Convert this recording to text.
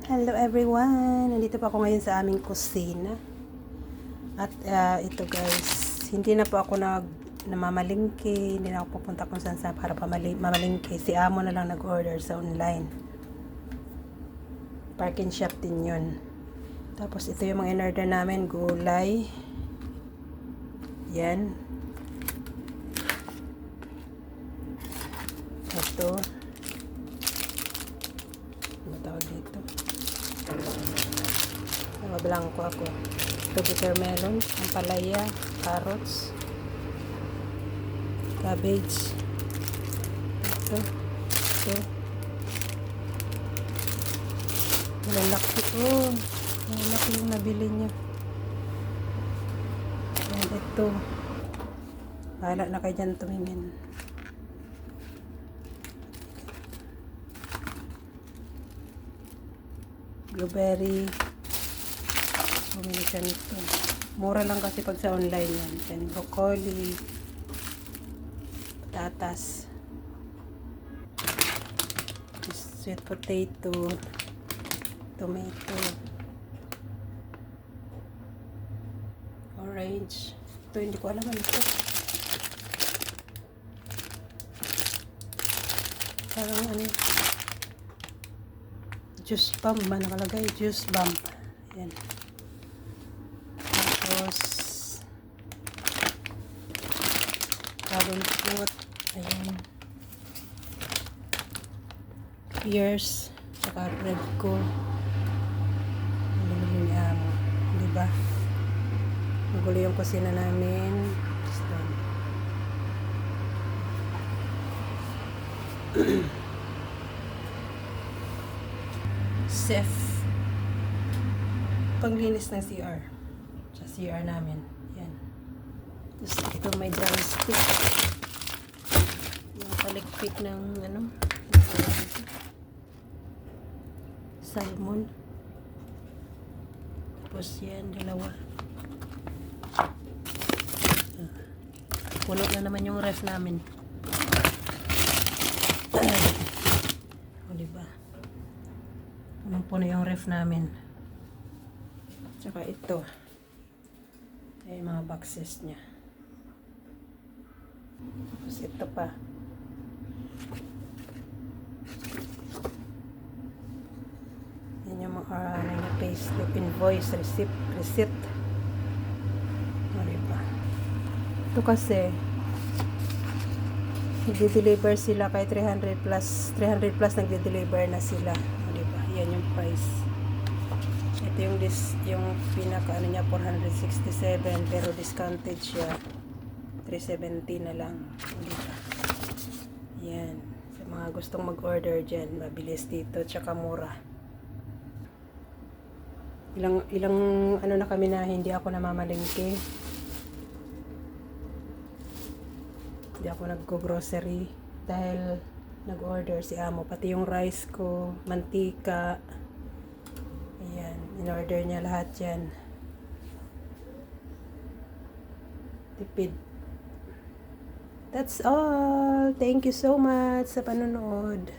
Hello everyone! Nandito pa ako ngayon sa aming kusina. At ito guys, hindi na po ako namamalingki, hindi na ako pupunta kung saan para mamalingki. Si Amo na lang nag-order sa online. Park and shop din yun. Tapos ito yung mga in-order namin, gulay. Yan. Ito. Ano tawag dito? Nakablangko ako. Ito watermelon, ampalaya, carrots, cabbage. Ito. Malalaki ko. Malalaki yung nabili niya. Yan, ito. Bahala na kayo dyan tumingin. Blueberry. Bumili siya nito. Mura lang kasi pag sa online yan. Then broccoli, patatas, sweet potato, tomato, orange. Ito hindi ko alam ano ito. Parang ano, juice bomb ba nakalagay? Juice bomb. Ayan. Tapos dragon fruit. Ayan. Pears. Saka bread ko. Binili ni Amo. Diba? Magulo yung kusina namin. Chef. Panglinis ng CR. Sa CR namin. Yan. Tapos ito may drumstick. Yung palikpik ng ano. Salmon. Tapos yan, dalawa. Puno na naman yung ref namin. O diba? Puno yung ref namin. Tsaka ito. Ay mga boxes niya. Tapos ito pa. Yan yung mga payslip, invoice, receipt. Ano ba? Ito kasi nagde-deliver sila kay 300 plus nagde-deliver na sila. Diba? Yan yung price. Ito yung pinaka ano niya 467 pero discounted siya 370 na lang. Diba? Yan. Sa mga gustong mag-order dyan, mabilis dito tsaka mura. Ilang ano na kami na hindi ako namamalingki. Hindi ako nag-grocery dahil nag-order si Amo. Pati yung rice ko, mantika. Ayan, in-order niya lahat yan. Tipid. That's all. Thank you so much sa panonood.